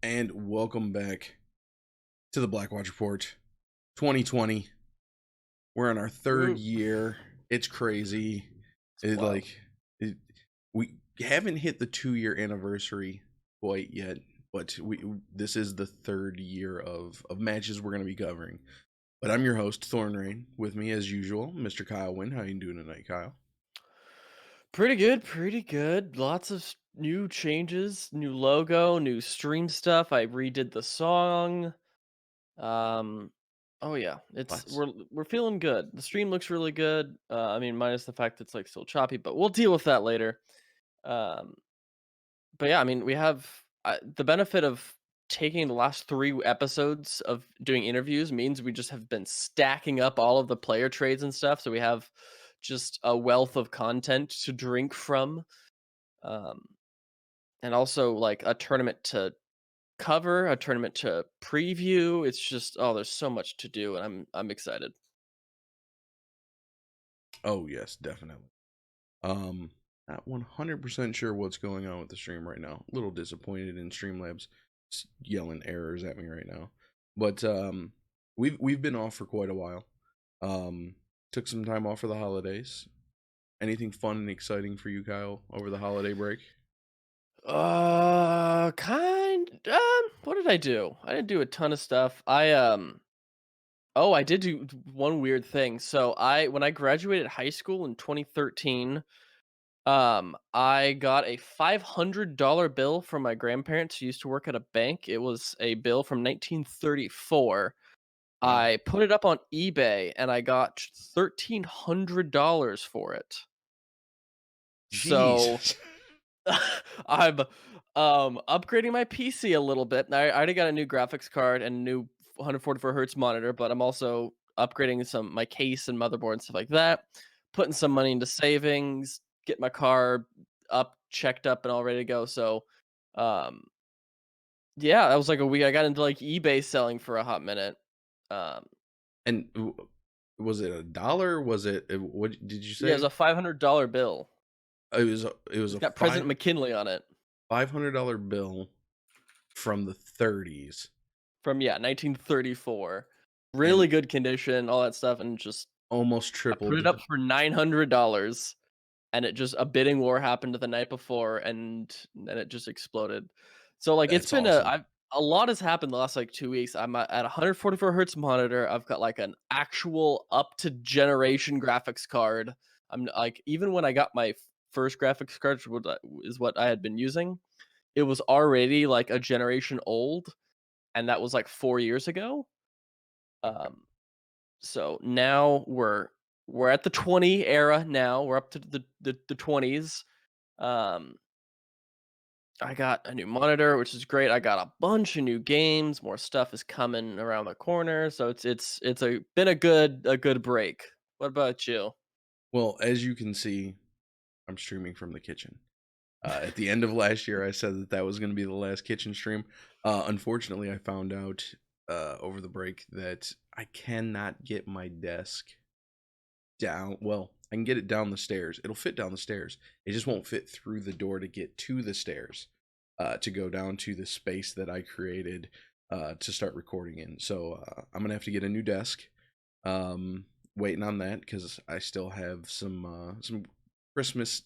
and welcome back to the Blackwatch Report 2020. We're in our third Woo. year. It's crazy. It's It, wild. like it, we haven't hit the 2 year anniversary quite yet, but this is the third year of matches we're going to be covering. But I'm your host, Thornrain. With me, as usual, Mr. Kyle Wynn. How you doing tonight, Kyle? Pretty good, pretty good. Lots of new changes, new logo, new stream stuff. I redid the song. Um oh yeah, it's Let's. we're feeling good. The stream looks really good. I mean minus the fact it's like still choppy, but we'll deal with that later. Um but yeah, I mean we have the benefit of taking the last 3 episodes of doing interviews means we just have been stacking up all of the player trades and stuff, so we have just a wealth of content to drink from. um, and also like a tournament to cover, a tournament to preview. It's just there's so much to do, and I'm excited. Oh yes, definitely. Um, Not 100% sure what's going on with the stream right now. A little disappointed in Streamlabs yelling errors at me right now. But we've been off for quite a while. Um, took some time off for the holidays. Anything fun and exciting for you, Kyle, over the holiday break? What did I do? I didn't do a ton of stuff. I did do one weird thing. So I when I graduated high school in 2013, I got a $500 bill from my grandparents who used to work at a bank. It was a bill from 1934. Wow. I put it up on eBay and I got $1,300 for it. So Jesus. I'm upgrading my PC a little bit. I already got a new graphics card and a new 144 hertz monitor, but I'm also upgrading my case and motherboard and stuff like that. Putting some money into savings, get my car up, checked up, and all ready to go. So, um, yeah, that was like a week. I got into like eBay selling for a hot minute. Um, And was it a dollar? Was it what did you yeah, it was say? a $500 bill. It was It's a got President McKinley on it $500 bill from the 30s from 1934. and Really good condition, all that stuff, and just almost I put it tripled. up for $900, and it just a bidding war happened the night before, and then it just exploded. So like it's That's been awesome. a lot has happened the last like 2 weeks. I'm at 144 hertz monitor. I've got like an actual up to generation graphics card. I'm like even when I got my first graphics card, which is what I had been using, it was already like a generation old, and that was like 4 years ago. Um, so now we're at the 20 era now. We're up to the 20s. Um, I got a new monitor, which is great. I got a bunch of new games. More stuff is coming around the corner. So it's been a good break. What about you? Well, as you can see, I'm streaming from the kitchen. At the end of last year, I said that was going to be the last kitchen stream. Unfortunately, I found out over the break that I cannot get my desk down. Well, I can get it down the stairs. It'll fit down the stairs. It just won't fit through the door to get to the stairs, to go down to the space that I created to start recording in. So I'm gonna have to get a new desk. Waiting on that because I still have some Christmas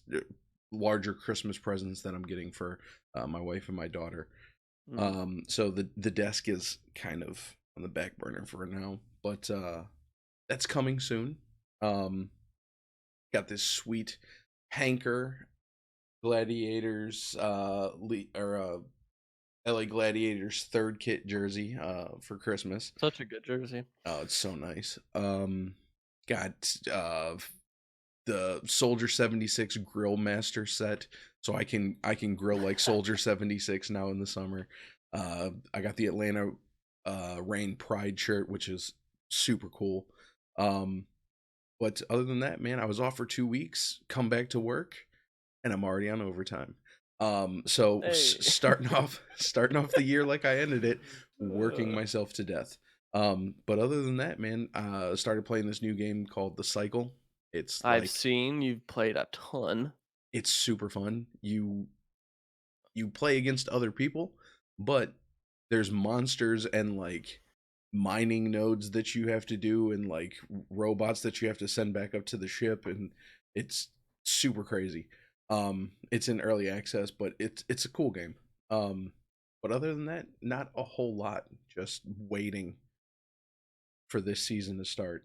larger Christmas presents that I'm getting for my wife and my daughter. Mm. So the desk is kind of on the back burner for now, but that's coming soon. Um, got this sweet Hanker Gladiators LA Gladiators third kit jersey for Christmas. Such a good jersey. Oh, it's so nice. Got the Soldier 76 Grill Master set, so I can grill like Soldier 76 now in the summer. I got the Atlanta Rain Pride shirt, which is super cool. Um, but other than that, man, I was off for 2 weeks, come back to work, and I'm already on overtime. So Hey. starting off the year like I ended it, working Uh, myself to death. But other than that, man, started playing this new game called The Cycle. It's I've like seen you've played a ton. it's super fun. You play against other people, but there's monsters and like mining nodes that you have to do and like robots that you have to send back up to the ship, and it's super crazy. It's in early access, but it's a cool game. But other than that, not a whole lot. Just waiting for this season to start.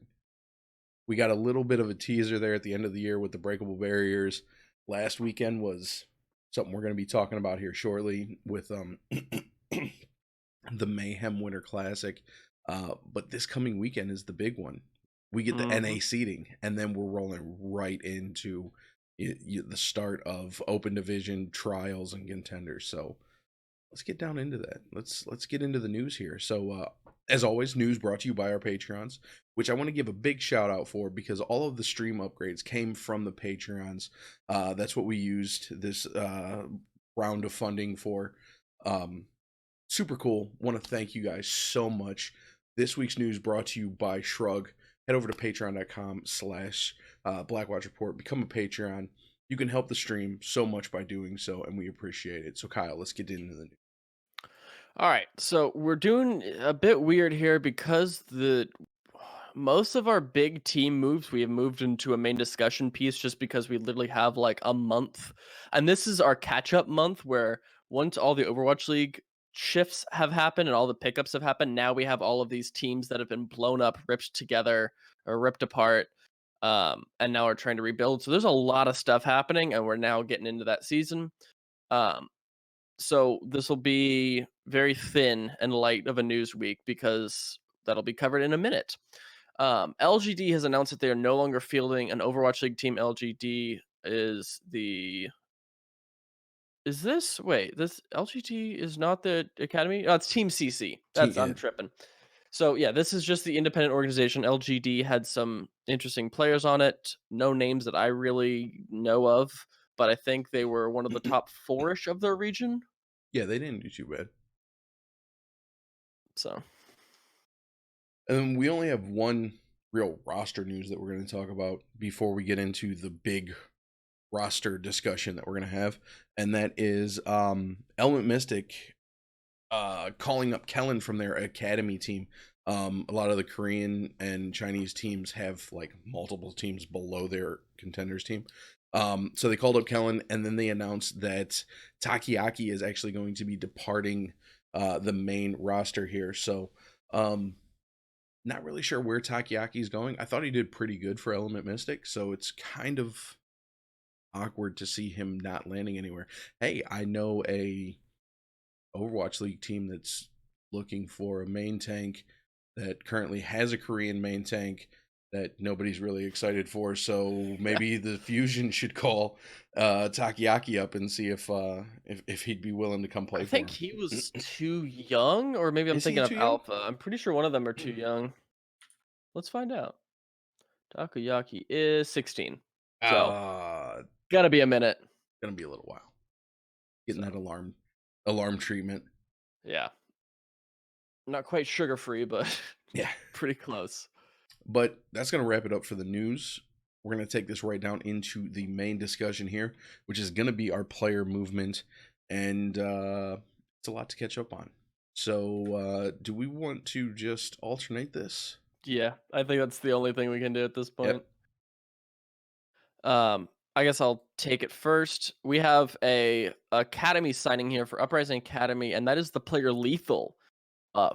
We got a little bit of a teaser there at the end of the year with the breakable barriers. Last weekend was something we're going to be talking about here shortly with the Mayhem Winter Classic. But this coming weekend is the big one. We get the NA seeding, and then we're rolling right into the start of Open Division trials and contenders. So let's get down into that. Let's get into the news here. So as always, news brought to you by our Patreons, which I want to give a big shout out for because all of the stream upgrades came from the Patreons. That's what we used this round of funding for. Super cool. Want to thank you guys so much. This week's news brought to you by Shrug. Head over to patreon.com/Blackwatch Report. Become a Patreon. You can help the stream so much by doing so, and we appreciate it. So, Kyle, let's get into the news. All right, so we're doing a bit weird here because most of our big team moves we have moved into a main discussion piece just because we literally have like a month, and this is our catch-up month where once all the Overwatch League shifts have happened and all the pickups have happened, now we have all of these teams that have been blown up, ripped together, or ripped apart, and now we're trying to rebuild. So there's a lot of stuff happening, and we're now getting into that season. So this will be very thin and light of a news week because that'll be covered in a minute. LGD has announced that they are no longer fielding an Overwatch League team. LGD is the... this LGD is not the academy? No, it's Team CC. I'm tripping. So yeah, this is just the independent organization. LGD had some interesting players on it. No names that I really know of, but I think they were one of the top 4-ish of their region. Yeah, they didn't do too bad. So, and we only have one real roster news that we're going to talk about before we get into the big roster discussion that we're going to have, and that is Element Mystic calling up Kellen from their academy team. A lot of the Korean and Chinese teams have like multiple teams below their contenders team. So they called up Kellen, and then they announced that Takoyaki is actually going to be departing the main roster here. So not really sure where Takoyaki is going. I thought he did pretty good for Element Mystic, so it's kind of awkward to see him not landing anywhere. Hey, I know a Overwatch League team that's looking for a main tank that currently has a Korean main tank that nobody's really excited for, so maybe the Fusion should call Takoyaki up and see if he'd be willing to come play for him. I think he was too young, or maybe I'm thinking of Alpha. I'm pretty sure one of them are too young. Let's find out. Takoyaki is 16. So gotta be a minute. Gonna be a little while. Getting that alarm treatment. Yeah. Not quite sugar-free, but yeah, pretty close. But that's going to wrap it up for the news. We're going to take this right down into the main discussion here, which is going to be our player movement. And it's a lot to catch up on. So do we want to just alternate this? Yeah, I think that's the only thing we can do at this point. Yep. I guess I'll take it first. We have a academy signing here for Uprising Academy, and that is the player Lethal.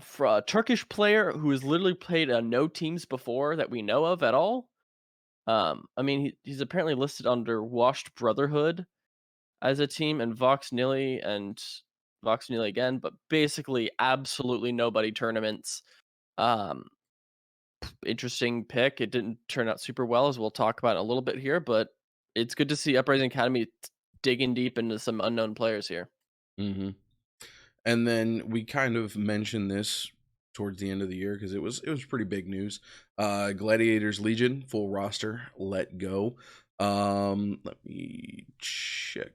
For a Turkish player who has literally played no teams before that we know of at all. I mean, he's apparently listed under Washed Brotherhood as a team, and Vox Nilly again, but basically absolutely nobody tournaments. Interesting pick. It didn't turn out super well, as we'll talk about in a little bit here, but it's good to see Uprising Academy digging deep into some unknown players here. Mm-hmm. And then we kind of mentioned this towards the end of the year because it was pretty big news. Gladiators Legion full roster let go. Let me check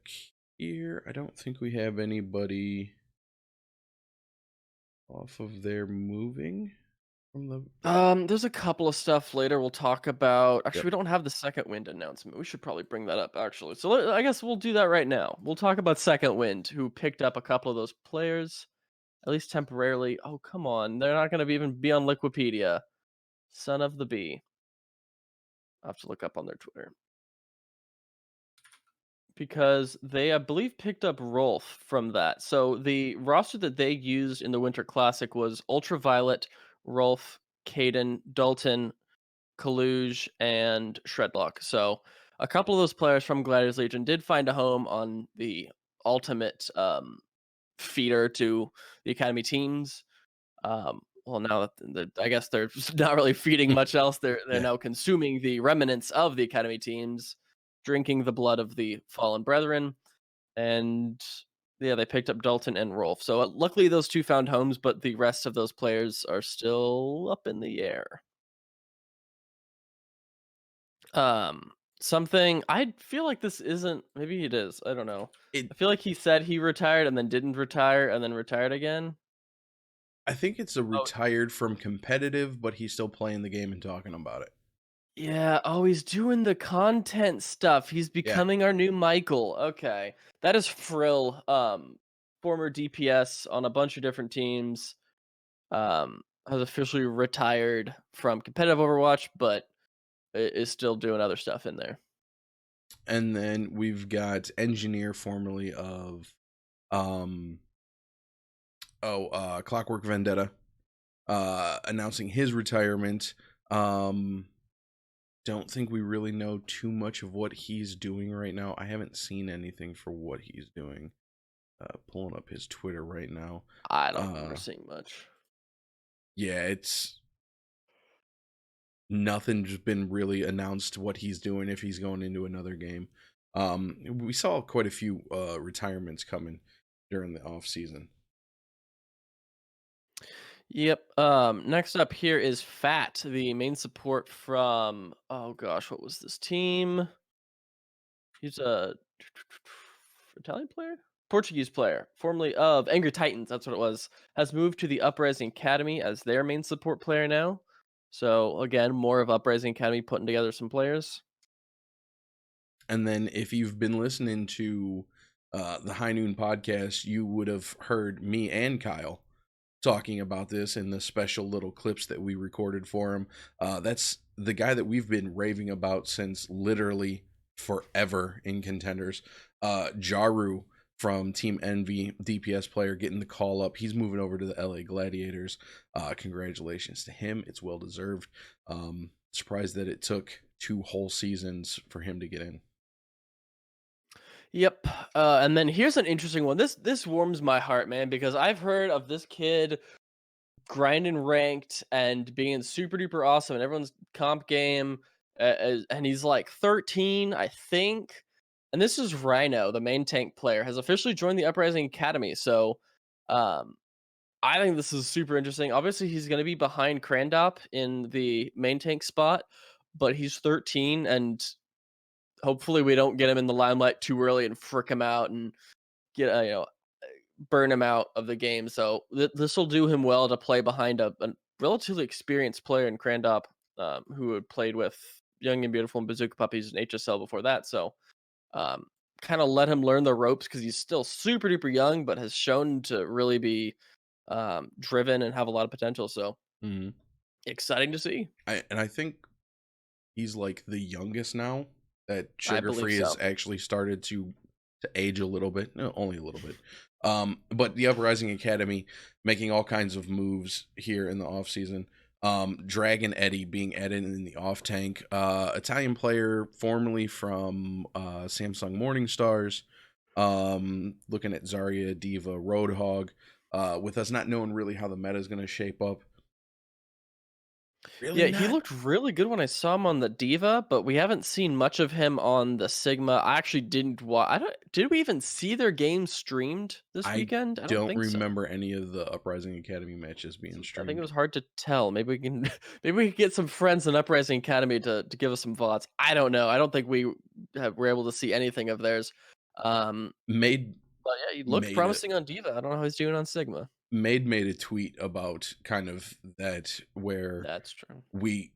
here. I don't think we have anybody off of there moving from the. There's a couple of stuff later we'll talk about. Actually, we don't have the Second Wind announcement. We should probably bring that up, actually. So I guess we'll do that right now. We'll talk about Second Wind, who picked up a couple of those players. at least temporarily. Oh, come on. They're not going to even be on Liquipedia. Son of the bee. I'll have to look up on their Twitter. Because they, I believe, picked up Rolf from that. So the roster that they used in the Winter Classic was Ultraviolet, Rolf, Caden, Dalton, Kaluge, and Shredlock. So a couple of those players from Gladiators Legion did find a home on the ultimate feeder to the Academy teams. Well, now that I guess they're not really feeding much else. They're Yeah. now consuming the remnants of the Academy teams, drinking the blood of the fallen brethren, and yeah, they picked up Dalton and Rolf. So luckily, those two found homes, but the rest of those players are still up in the air. Um, Something I feel like this isn't. Maybe it is. I don't know. It I feel like he said he retired and then didn't retire and then retired again. I think it's a Oh, retired from competitive, but he's still playing the game and talking about it. yeah. Oh, he's doing the content stuff. He's Yeah. becoming our new Michael. Okay. That is Frill, former DPS on a bunch of different teams. Has officially retired from competitive Overwatch, but is still doing other stuff in there. And then we've got engineer formerly of um Clockwork Vendetta announcing his retirement. Um don't think we really know too much of what he's doing right now. I haven't seen anything for what he's doing. Pulling up his Twitter right now. I don't remember seeing much. Yeah, it's nothing's been really announced what he's doing if he's going into another game. We saw quite a few retirements coming during the off season. Yep. Next up here is Fat, the main support from, oh gosh, what was this team? He's a Italian player? Portuguese player, formerly of Angry Titans, that's what it was. Has moved to the Uprising Academy as their main support player now. So again, more of Uprising Academy putting together some players. And then if you've been listening to the High Noon podcast, you would have heard me and Kyle talking about this in the special little clips that we recorded for him. That's the guy that we've been raving about since literally forever in Contenders. Jaru from Team Envy, DPS player, getting the call up. He's moving over to the LA Gladiators. Congratulations to him. It's well deserved. Surprised that it took 2 whole seasons for him to get in. Yep. And then here's an interesting one. This warms my heart, man, because I've heard of this kid grinding ranked and being super duper awesome in everyone's comp game, and he's like 13, I think. And this is Rhino, the main tank player, has officially joined the Uprising Academy. So, um, I think this is super interesting. Obviously, he's going to be behind Crandop in the main tank spot, but he's 13, and hopefully, we don't get him in the limelight too early and frick him out and get burn him out of the game. So this will do him well to play behind a relatively experienced player in Crandop, who had played with Young and Beautiful and Bazooka Puppies and HSL before that. So um, kind of let him learn the ropes because he's still super duper young, but has shown to really be driven and have a lot of potential. So Mm-hmm. exciting to see. I think he's like the youngest now that I Sugar believe Free has so. actually started to age a little bit. No, only a little bit. But the Uprising Academy making all kinds of moves here in the off season. Dragon Eddie being added in the off tank. Italian player formerly from Samsung Morning Stars. Looking at Zarya, Diva, Roadhog. With us not knowing really how the meta is going to shape up. Really Yeah, he not. looked really good when I saw him on the Diva, but we haven't seen much of him on the Sigma. I actually didn't watch. I don't. Did we even see their game streamed this I weekend? I don't don't think so. remember any of the Uprising Academy matches being I think it streamed. was hard to tell. Maybe we can, maybe we can get some friends in Uprising Academy to give us some thoughts. I don't know. I don't think we were able to see anything of theirs. Um, Made but yeah, he looked made a promising on Diva. I don't know how he's doing on Sigma. made a tweet about kind of that where That's true. we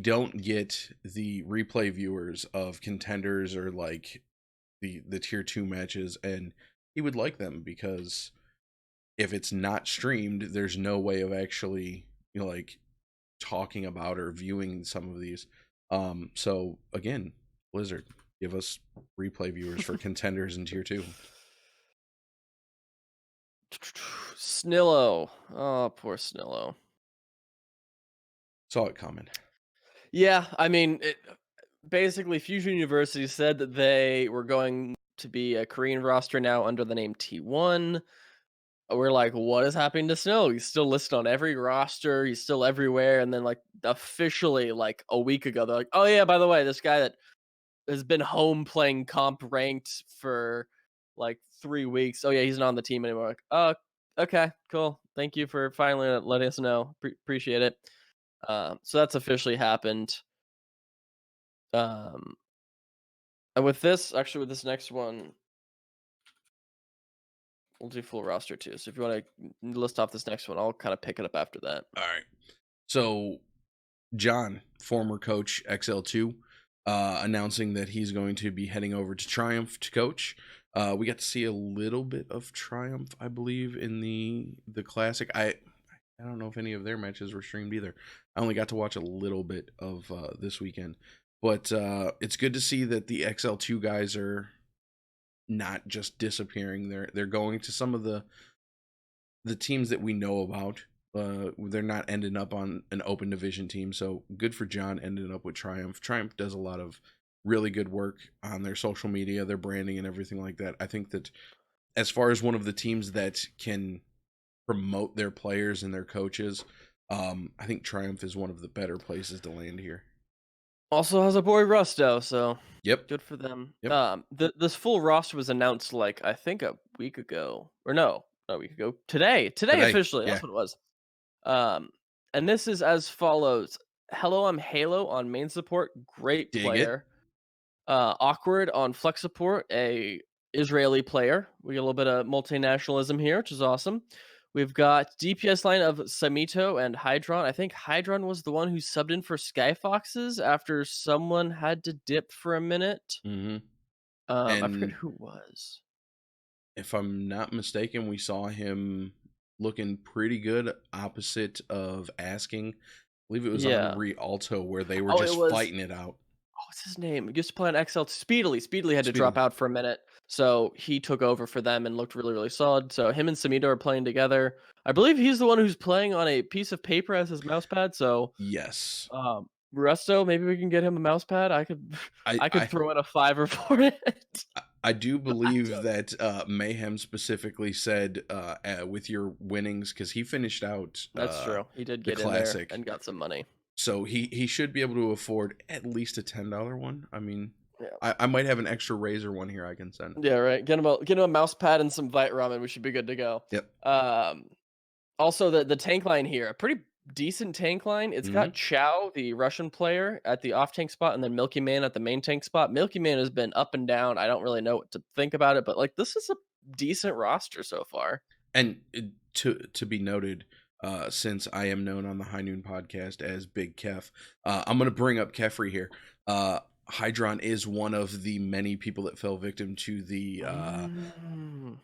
don't get the replay viewers of Contenders or like the tier 2 matches, and he would like them because if it's not streamed, there's no way of actually, like talking about or viewing some of these. So again, Blizzard, give us replay viewers for Contenders in tier 2. Snillo. Oh, poor Snillo. Saw it coming. Yeah, I mean, basically, Fusion University said that they were going to be a Korean roster now under the name T1. We're like, what is happening to Snow? He's still listed on every roster. He's still everywhere. And then, like, officially, like a week ago, they're like, oh yeah, by the way, this guy that has been home playing comp ranked for like 3 weeks. Oh yeah, he's not on the team anymore. Like, oh, okay, cool. Thank you for finally letting us know. Appreciate it. So that's officially happened. Um, and with this, actually, with this next one, we'll do full roster too. So if you want to list off this next one, I'll kind of pick it up after that. All right. So John, former coach XL2, announcing that he's going to be heading over to Triumph to coach. We got to see a little bit of Triumph, I believe, in the Classic. I don't know if any of their matches were streamed either. I only got to watch a little bit of this weekend. But it's good to see that the XL2 guys are not just disappearing. They're going to some of the teams that we know about. They're not ending up on an open division team, so good for John ending up with Triumph. Triumph does a lot of really good work on their social media, their branding, and everything like that. I think that as far as one of the teams that can promote their players and their coaches, I think Triumph is one of the better places to land here. Also has a boy Rusto, so Yep. good for them. Yep. This full roster was announced like I think a week ago, or no, not a week ago. Today officially. Yeah. That's what it was. And this is as follows. Hello, I'm Halo on main support. Great Dig it. player. Awkward on flex support, a Israeli player. We get a little bit of multinationalism here, which is awesome. We've got DPS line of Samito and Hydron. I think Hydron was the one who subbed in for Skyfoxes after someone had to dip for a minute. Mm-hmm. I forget And who it was. if I'm not mistaken, we saw him looking pretty good opposite of Asking. I believe it was on Rialto where they were just fighting it out. What's his name? He used to play on XL Speedily. Speedily had to Speedily. drop out for a minute. So he took over for them and looked really, really solid. So him and Samito are playing together. I believe he's the one who's playing on a piece of paper as his mouse pad. So Yes. Resto, maybe we can get him a mouse pad. I could throw in a $5 for it. I do believe that Mayhem specifically said with your winnings, because he finished out That's true. He did get in there and got some money. So he should be able to afford at least a $10 one. I mean, yeah. I might have an extra Razor one here I can send. Yeah, right. Get him a mouse pad and some Vite ramen. We should be good to go. Yep. Also, the tank line here, a pretty decent tank line. It's got Chow, the Russian player, at the off tank spot, and then Milky Man at the main tank spot. Milky Man has been up and down. I don't really know what to think about it, but like this is a decent roster so far. And to be noted, since I am known on the High Noon podcast as Big Kef, I'm going to bring up Kefri here. Hydron is one of the many people that fell victim to the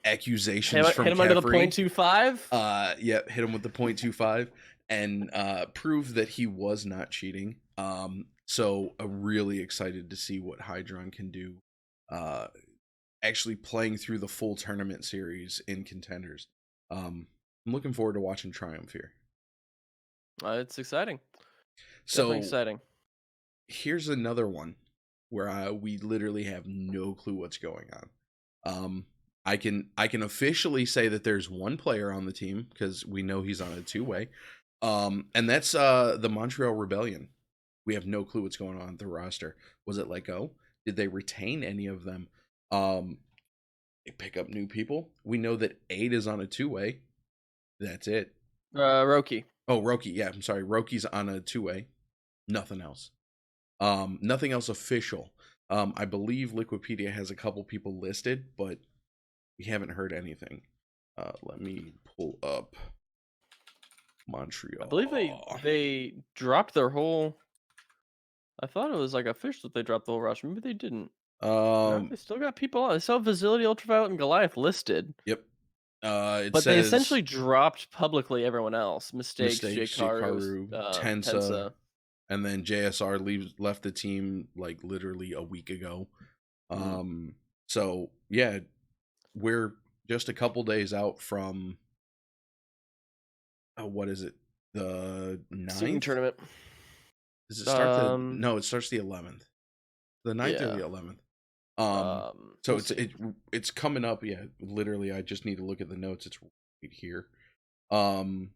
accusations from Kefri. Hit him under the 0.25? Yeah, hit him with the 0.25 and prove that he was not cheating. So I'm really excited to see what Hydron can do actually playing through the full tournament series in Contenders. I'm looking forward to watching Triumph here. It's exciting. Definitely exciting. Here's another one where we literally have no clue what's going on. I can officially say that there's one player on the team because we know he's on a two-way, and that's the Montreal Rebellion. We have no clue what's going on with the roster. Was it let go? Did they retain any of them? They pick up new people. We know that 8 is on a two-way. That's it. Roki. Oh, Roki. Yeah, I'm sorry. Roki's on a two-way. Nothing else. Nothing else official. I believe Liquipedia has a couple people listed, but we haven't heard anything. Let me pull up Montreal. I believe they dropped their whole. I thought it was like official that they dropped the whole roster. Maybe they didn't. No, they still got people on. They still have Facility, Ultraviolet, and Goliath listed. Yep. It But they says essentially dropped publicly everyone else. Mistakes, Mistakes, Jkaru, Jikaru, Tensa, Tensa. and then JSR left the team like literally a week ago. Mhm. So yeah, we're just a couple days out from what is it? The Seeding 9th? tournament. Does it start the Um, no, it starts the 11th. The 9th or yeah. the 11th. Um so We'll see. it's coming up, yeah. Literally I just need to look at the notes. It's right here. Um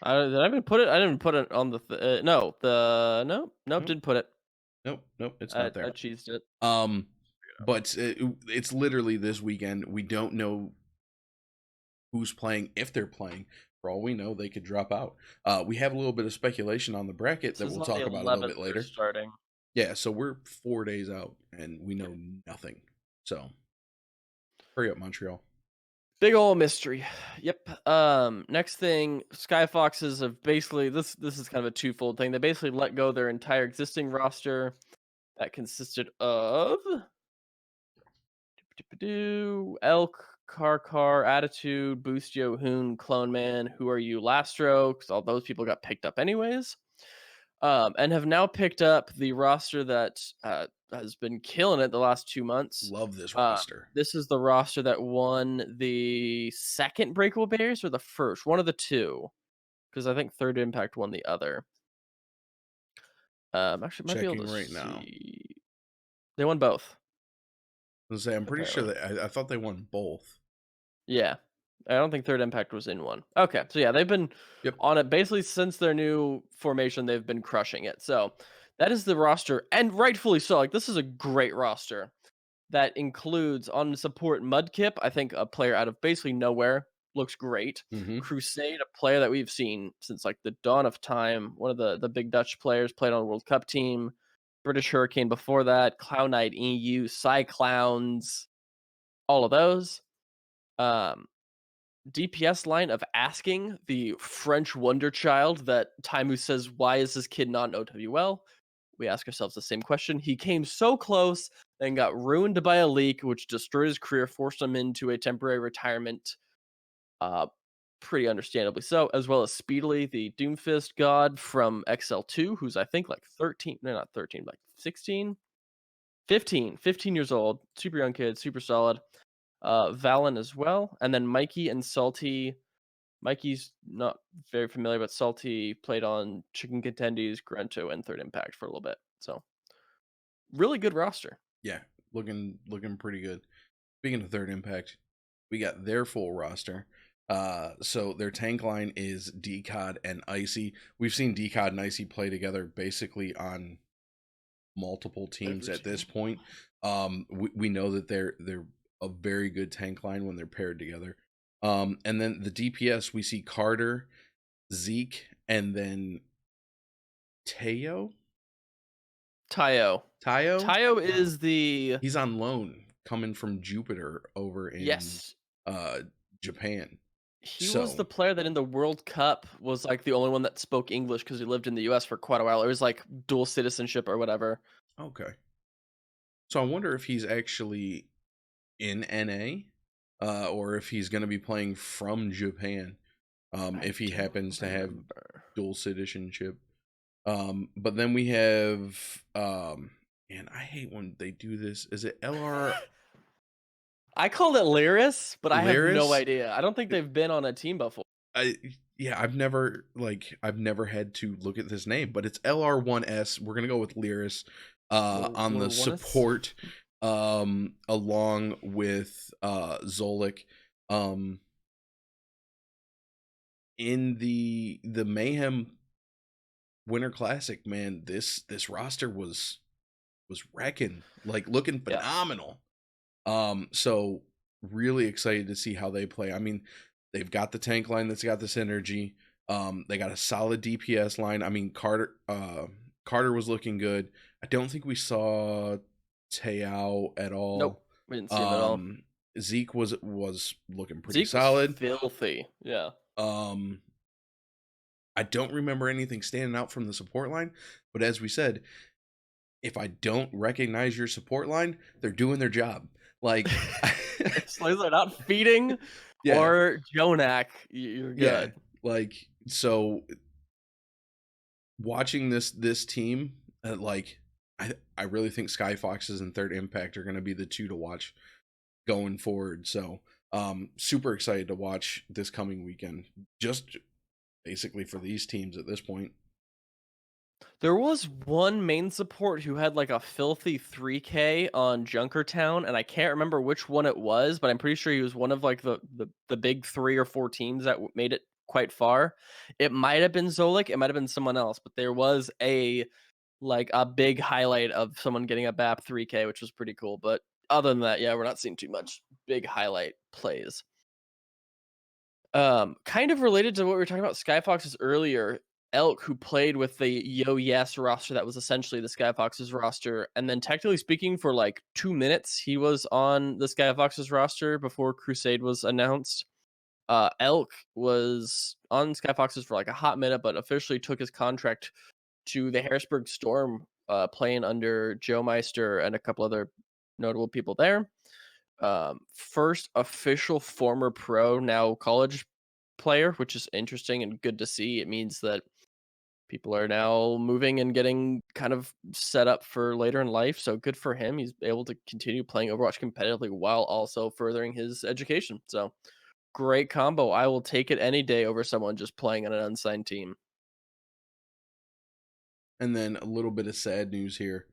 Did I even put it? I didn't even put it on the. No, nope, Nope, didn't put it. nope, it's I not there. cheesed it. Um but it's literally this weekend. We don't know who's playing, if they're playing. For all we know, they could drop out. We have a little bit of speculation on the bracket This that is we'll on the talk about a little 11th. bit They're later. starting. Yeah, so we're 4 days out and we know nothing. So hurry up, Montreal. Big ol' mystery. Yep. Next thing, Sky Foxes have basically this is kind of a twofold thing. They basically let go their entire existing roster that consisted of Elk, Car, Attitude, Boostio, Hoon, Clone Man, Who Are You, Lastro, because all those people got picked up anyways. And have now picked up the roster that has been killing it the last 2 months. Love this roster. This is the roster that won the second Breakable Barriers or the first, one of the two, because I think Third Impact won the other. Actually, might be able Checking to right now. see. They won both. I was gonna say, I'm pretty sure Apparently. that I thought they won both. Yeah. I don't think Third Impact was in one. Okay, so yeah, they've been Yep. on it basically since their new formation. They've been crushing it. So that is the roster, and rightfully so. Like, this is a great roster that includes on support Mudkip. I think a player out of basically nowhere, looks great. Mm-hmm. Crusade, a player that we've seen since like the dawn of time. One of the big Dutch players, played on a World Cup team. British Hurricane before that. Cloud Knight EU, Cyclowns, all of those. Um, DPS line of Asking, the French wonder child that Taimu says, why is this kid not an OWL? We ask ourselves the same question. He came so close, then got ruined by a leak, which destroyed his career, forced him into a temporary retirement. Uh, Pretty understandably so, as well as Speedily, the Doomfist god from XL2, who's I think like 13, no, not 13, like 16, 15 years old, super young kid, super solid. Valen as well, and then Mikey and Salty. Mikey's not very familiar, but Salty played on Chicken Contendies, Grunto, and Third Impact for a little bit. So really good roster. Yeah, looking pretty good. Speaking of Third Impact, we got their full roster. So their tank line is DCOD and Icy. We've seen DCOD and Icy play together basically on multiple teams Every at this team. point. We know that they're a very good tank line when they're paired together. And then the DPS, we see Carter, Zeke, and then Tayo. Tayo. Tayo? Tayo is the He's on loan coming from Jupiter over in yes. Japan. He was So the player that in the World Cup was like the only one that spoke English because he lived in the US for quite a while. It was like dual citizenship or whatever. okay. So I wonder if he's actually in NA, or if he's going to be playing from Japan. I If he don't happens to have remember. dual citizenship. But then we have and I hate when they do this. Is it LR I called it Lyris, but I have no Lyris? idea. I don't think they've been on a team before. I yeah, I've never had to look at this name, but it's LR1S. We're gonna go with Lyris on the support, along with Zolik. In the Mayhem Winter Classic, man, this roster was wrecking, like looking Yeah. phenomenal. So really excited to see how they play. I mean, they've got the tank line that's got this energy. They got a solid DPS line. I mean, Carter was looking good. I don't think we saw Teao at all. Nope, we didn't see him at all. Zeke was looking pretty Zeke solid. was filthy. Yeah. I don't remember anything standing out from the support line, but as we said, if I don't recognize your support line, they're doing their job. Like, As long as they're not feeding yeah, or Jonak, you're yeah. good. Like, so watching this team, like, I really think Sky Foxes and Third Impact are going to be the two to watch going forward. So, super excited to watch this coming weekend. Just basically for these teams at this point. There was one main support who had like a filthy 3K on Junkertown, and I can't remember which one it was, but I'm pretty sure he was one of like the big 3 or 4 teams that made it quite far. It might have been Zolik, it might have been someone else, but there was a big highlight of someone getting a BAP 3K, which was pretty cool. But other than that, yeah, we're not seeing too much big highlight plays. Kind of related to what we were talking about Skyfoxes earlier, Elk, who played with the Yo Yes roster that was essentially the Skyfoxes roster, and then technically speaking, for like 2 minutes, he was on the Skyfoxes roster before Crusade was announced. Elk was on Skyfoxes for like a hot minute, but officially took his contract to the Harrisburg Storm, playing under Joe Meister and a couple other notable people there. First official former pro, now college player, which is interesting and good to see. It means that people are now moving and getting kind of set up for later in life. So good for him. He's able to continue playing Overwatch competitively while also furthering his education. So great combo. I will take it any day over someone just playing on an unsigned team. And then a little bit of sad news here.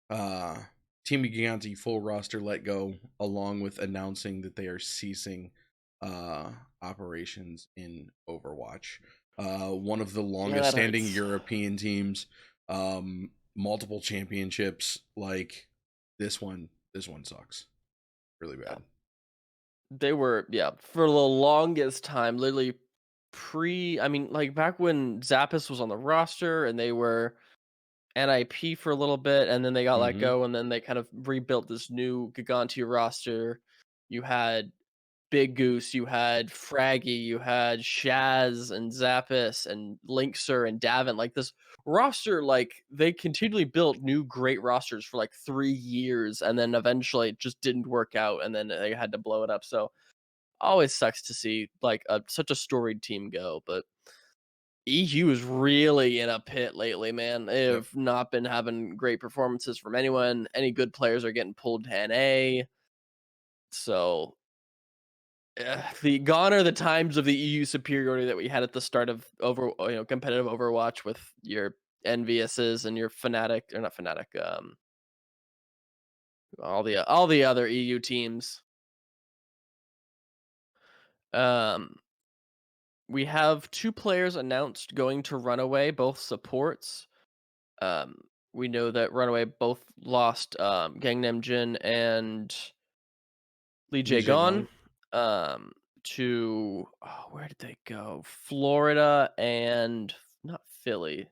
Uh, Team Gigante full roster let go, along with announcing that they are ceasing operations in Overwatch. One of the Yeah, longest that standing hurts. European teams, multiple championships. Like, this one sucks really Yeah. bad. They were, yeah, for the longest time, literally I mean, like back when Zappis was on the roster and they were NIP for a little bit, and then they got let Mm-hmm. go, and then they kind of rebuilt this new Gigante roster. You had Big Goose, you had Fraggy, you had Shaz and Zappis and Linkser and Davin. Like this roster, like they continually built new great rosters for like 3 years, and then eventually it just didn't work out, and then they had to blow it up. So always sucks to see like such a storied team go, but EU is really in a pit lately, man. Yep. They've not been having great performances from anyone. Any good players are getting pulled to NA. So the gone are the times of the EU superiority that we had at the start of competitive Overwatch with your Enviouses and your Fnatic, or not Fnatic, all the other EU teams. Um, we have 2 players announced going to Runaway, both supports. Um, we know that Runaway both lost Gangnam Jin and Lee Lee Jae Jae. Gon to where did they go? Florida and not Philly.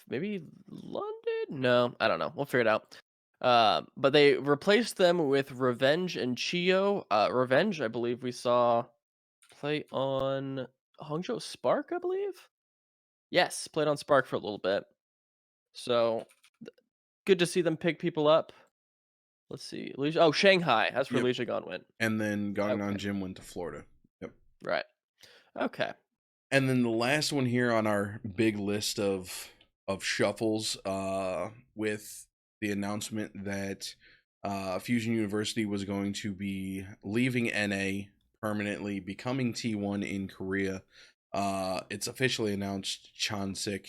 Maybe London? No, I don't know. We'll figure it out. But they replaced them with Revenge and Chio. Revenge, I believe we saw play on Hangzhou Spark, I believe. Yes, played on Spark for a little bit. So good to see them pick people up. Let's see. Shanghai. That's where Yep. Lee Gon went. And then Okay. Gangnam Jim went to Florida. Yep. Right. Okay. And then the last one here on our big list of shuffles, with the announcement that Fusion University was going to be leaving NA permanently, becoming T1 in Korea. It's officially announced Chansik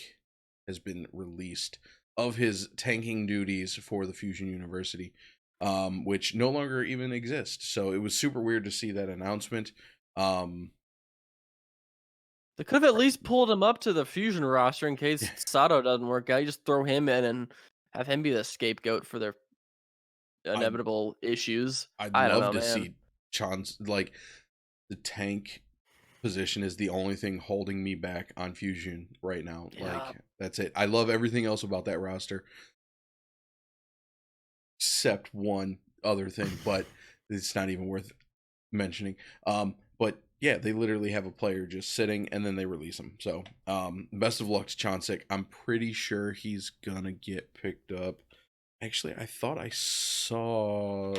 has been released of his tanking duties for the Fusion University, which no longer even exist. So it was super weird to see that announcement. Um, They could have at least pulled him up to the Fusion roster in case Sato doesn't work out. You just throw him in and have him be the scapegoat for their I inevitable issues. I'd I don't love know, to man. see Chan's, like, the tank position is the only thing holding me back on Fusion right now. Yeah. Like, that's it. I love everything else about that roster except one other thing, but it's not even worth mentioning. But yeah, they literally have a player just sitting and then they release him. So, best of luck to Chansik. I'm pretty sure he's gonna get picked up. Actually, I thought I saw.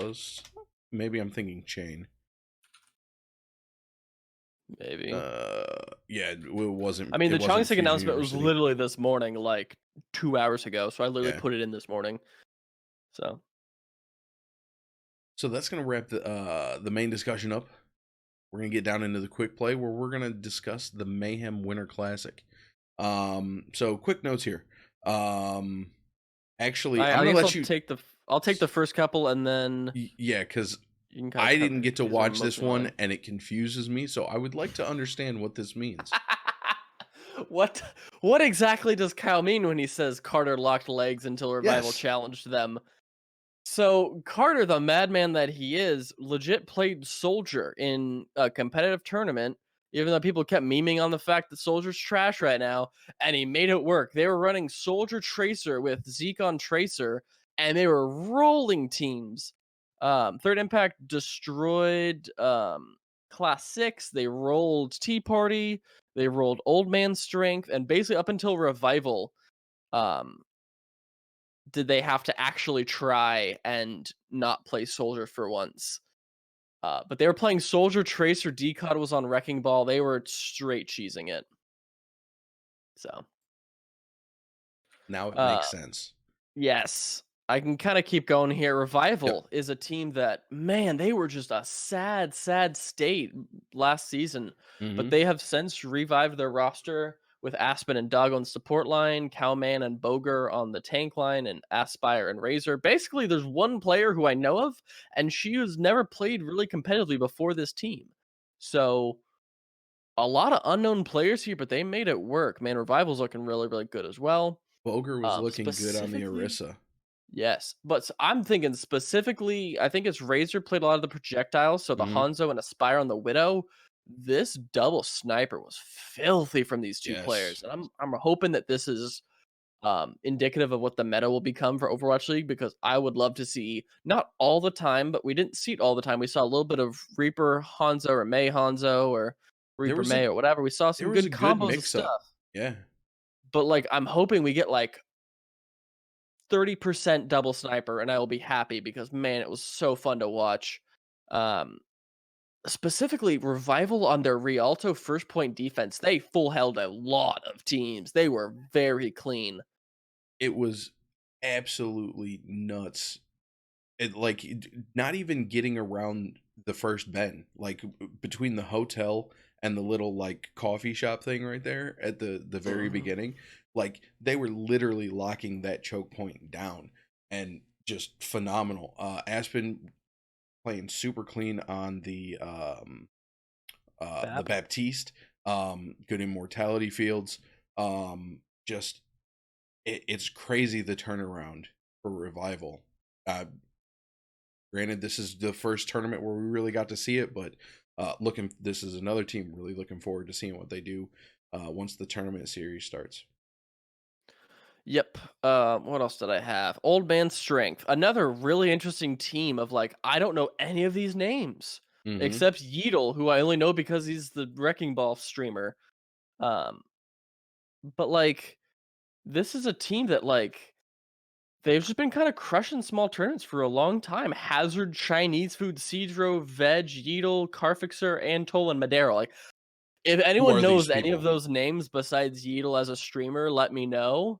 Maybe I'm thinking Chain. Maybe. Yeah, it wasn't. I mean, It the wasn't Chongqing Fusion announcement was University. literally this morning, like 2 hours ago. So I literally Yeah. put it in this morning. So So that's gonna wrap the main discussion up. We're gonna get down into the quick play where we're gonna discuss the Mayhem Winter Classic. So quick notes here. Um, actually, I'm I gonna guess let you. I'll take the first couple, and then Yeah, because you can kind of I didn't cover get to these are watch this mostly one mine. and it confuses me. So I would like to understand what this means. what what exactly does Kyle mean when he says Carter locked legs until Revival Yes. challenged them? So Carter, the madman that he is, legit played Soldier in a competitive tournament, even though people kept memeing on the fact that Soldier's trash right now, and he made it work. They were running Soldier Tracer with Zeke on Tracer, and they were rolling teams. Third Impact destroyed Class 6. They rolled Tea Party. They rolled Old Man Strength, and basically up until Revival, um, did they have to actually try and not play Soldier for once. But they were playing Soldier, Tracer, Decod was on Wrecking Ball. They were straight cheesing it. So, Now it uh, makes sense. yes, I can kind of keep going here. Yep. Revival is a team that, man, they were just a sad, sad state last season, but Mm-hmm. they have since revived their roster with Aspen and Doug on the support line, Cowman and Boger on the tank line, and Aspire and Razor. Basically, there's one player who I know of, and she has never played really competitively before this team. So, a lot of unknown players here, but they made it work. Man, Revival's looking really, really good as well. Boger was looking good on the Specifically, Orisa. yes, but I'm thinking specifically, I think it's Razor played a lot of the projectiles, so the Mm-hmm. Hanzo and Aspire on the Widow. This double sniper was filthy from these two Yes. players, and I'm hoping that this is indicative of what the meta will become for Overwatch League, because I would love to see, not all the time, but we didn't see it all the time. We saw a little bit of Reaper Hanzo or May Hanzo or There Reaper was a May or whatever. We saw there some was good a good combos of mix up. stuff, Yeah. but like I'm hoping we get like 30% double sniper, and I will be happy because man, it was so fun to watch. Um, Specifically, Revival on their Rialto first point defense, they full held a lot of teams. They were very clean. It was absolutely nuts. Not even getting around the first bend, like between the hotel and the little like coffee shop thing right there at the very Mhm. beginning, like they were literally locking that choke point down and just phenomenal. Aspen playing super clean on the Bab. Baptiste, good immortality fields. Just it's crazy the turnaround for Revival. Uh, Granted, this is the first tournament where we really got to see it, but this is another team really looking forward to seeing what they do once the tournament series starts. Yep. What else did I have? Old Man Strength. Another really interesting team of like, I don't know any of these names Mm-hmm. except Yeetle, who I only know because he's the Wrecking Ball streamer. Um, but like, this is a team that like they've just been kind of crushing small tournaments for a long time. Hazard, Chinese Food, Cedro, Veg, Yeetle, Carfixer, Antol, and Madero. Like, if Who anyone are these knows any of people? those names besides Yeetle as a streamer, let me know.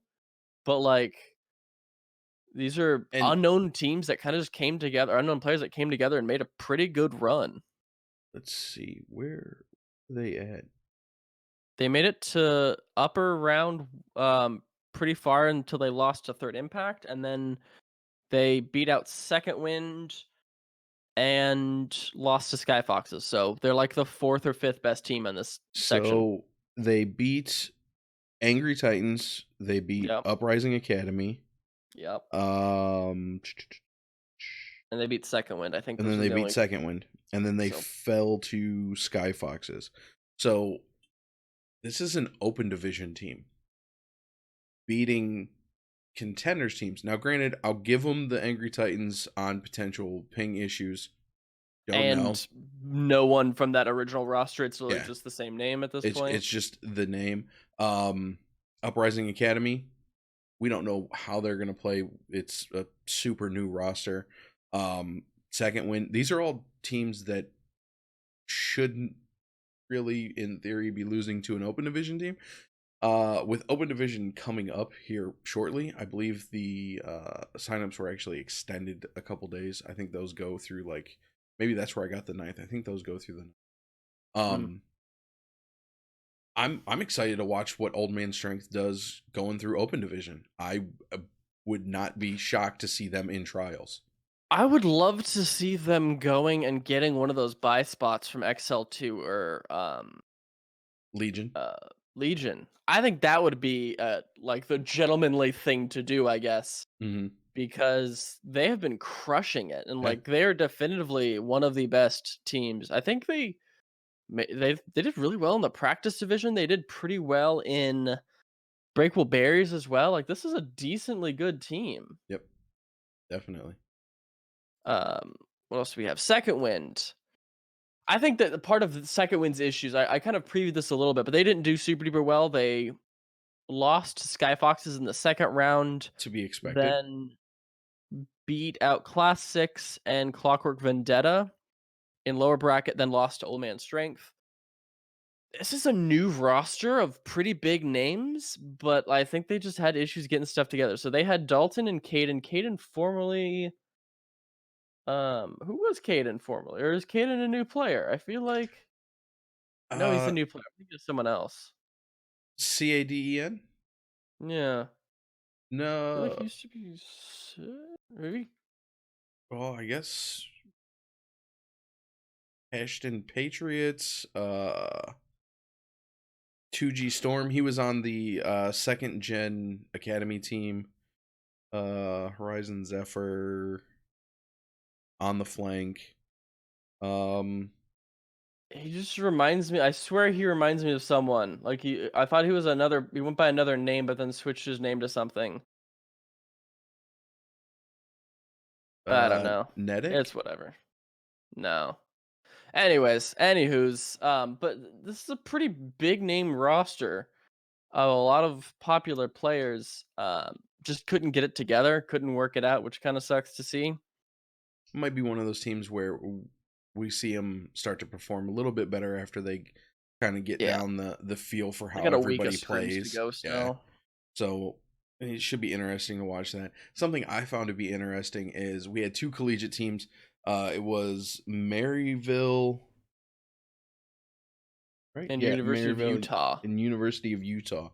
But like, these are And unknown teams that kind of just came together, unknown players that came together and made a pretty good run. let's see, where are they at? They made it to upper round pretty far until they lost to Third Impact, and then they beat out Second Wind and lost to Sky Foxes. So they're like the fourth or fifth best team in this section. So they beat Angry Titans. They beat Yep. Uprising Academy. Yep. Um, And they beat Second Wind. I think and those then are they the beat only. Second Wind, and then they So fell to Sky Foxes. So this is an open division team beating contenders teams. Now, granted, I'll give them the Angry Titans on potential ping issues. Don't know. and no one from that original roster. It's really Yeah, just the same name at this it's point. just the name. Uprising Academy. We don't know how they're going to play. It's a super new roster. Second win. These are all teams that shouldn't really, in theory, be losing to an open division team. With open division coming up here shortly, I believe the signups were actually extended a couple days. I think those go through like maybe that's where I got the 9th. I think those go through the 9th. Mm. I'm excited to watch what Old Man Strength does going through open division. I would not be shocked to see them in trials. I would love to see them going and getting one of those buy spots from XL2 or Legion. uh, Legion. I think that would be like the gentlemanly thing to do, I guess, Mm-hmm. because they have been crushing it, and Yeah. like they're definitively one of the best teams. I think they did really well in the practice division. They did pretty well in breakable barriers as well. Like this is a decently good team. Yep. Definitely. Um, what else do we have? Second Wind. I think that the part of the Second Wind's issues, I kind of previewed this a little bit, but they didn't do super duper well. They lost to Sky Foxes in the second round, To be expected. then beat out Class 6 and Clockwork Vendetta in lower bracket, then lost to Old Man Strength. This is a new roster of pretty big names, but I think they just had issues getting stuff together. So they had Dalton and Caden. Caden formerly, who was Caden formerly, or is Caden a new player? I feel like no, he's a Uh, new player. I think it's someone else. CADEN? Yeah, I feel like No. he used to be maybe. Well, I guess Ashton Patriots. 2G Storm. He was on the second gen academy team. Horizon Zephyr on the flank. He just reminds me. I swear he reminds me of someone. Like I thought he was another. He went by another name, but then switched his name to something. I don't know. Nedic. It's whatever. No. Anyways, anywho's, but this is a pretty big name roster. A lot of popular players just couldn't get it together, couldn't work it out, which kind of sucks to see. Might be one of those teams where we see them start to perform a little bit better after they kind of get Yeah, down the feel for I how got a week of everybody scrims to plays. go Yeah. still. So it should be interesting to watch that. Something I found to be interesting is we had two collegiate teams. It was Maryville, right? And Yeah, University of Maryville Utah. and University of Utah.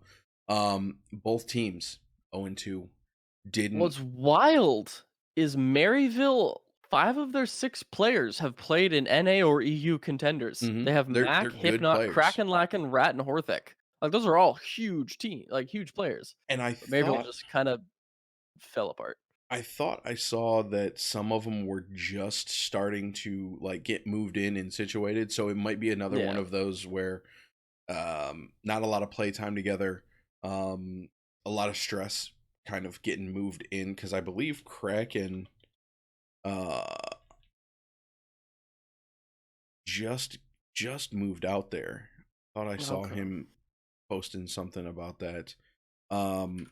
Both teams 0-2 didn't. What's wild is Maryville. 5 of their 6 players have played in NA or EU contenders. Mhm. They have They're Mac, good Hypnot, players, Kraken, Lacken, Rat, and Horthic. Like those are all huge huge players. and But Maryville just kind of fell apart. I thought I saw that some of them were just starting to like get moved in and situated. So it might be another one Yeah. of those where not a lot of playtime together, a lot of stress kind of getting moved in because I believe Kraken uh just moved out there. Thought I saw Okay. him posting something about that.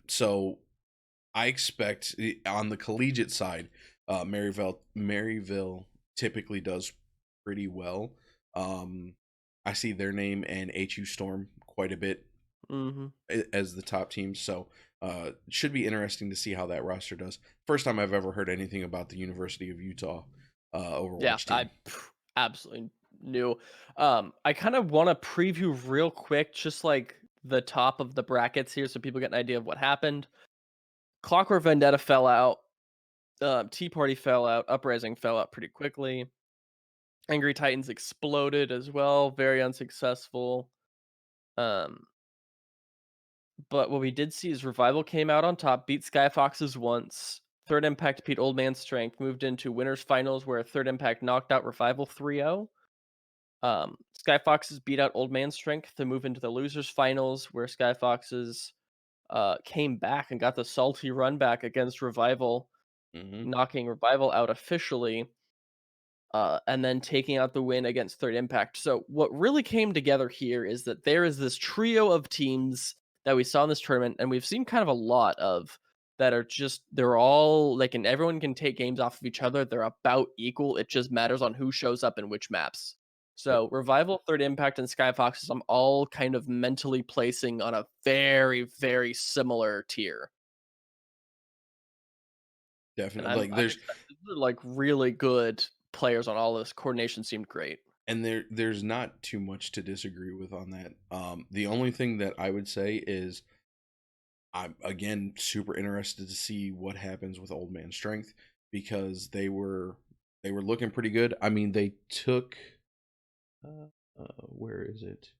So I expect on the collegiate side, Maryville typically does pretty well. I see their name and HU Storm quite a bit Mm-hmm. as the top teams, so should be interesting to see how that roster does. First time I've ever heard anything about the University of Utah Yeah, Overwatch I team. absolutely knew. I kind of want to preview real quick, just like the top of the brackets here, so people get an idea of what happened. Clockwork Vendetta fell out. Tea Party fell out. Uprising fell out pretty quickly. Angry Titans exploded as well. Very unsuccessful. Um, but what we did see is Revival came out on top, beat Sky Foxes once. Third Impact beat Old Man Strength, moved into winners finals where Third Impact knocked out Revival 3-0. Sky Foxes beat out Old Man Strength to move into the losers finals where Sky Foxes came back and got the salty run back against Revival, Mm-hmm. knocking Revival out officially. And then taking out the win against Third Impact. So what really came together here is that there is this trio of teams that we saw in this tournament, and we've seen kind of a lot of that are just they're all like, and everyone can take games off of each other. They're about equal. It just matters on who shows up in which maps. Yep. So Revival, Third Impact, and Sky Foxes, I'm all kind of mentally placing on a very, very similar tier. And Definitely. I'm Like I'm excited. These are like really good players on all this. Coordination seemed great. there's not too much to disagree with on that. The only thing that I would say is I'm again super interested to see what happens with Old Man Strength because they were looking pretty good. I mean, they took where is it?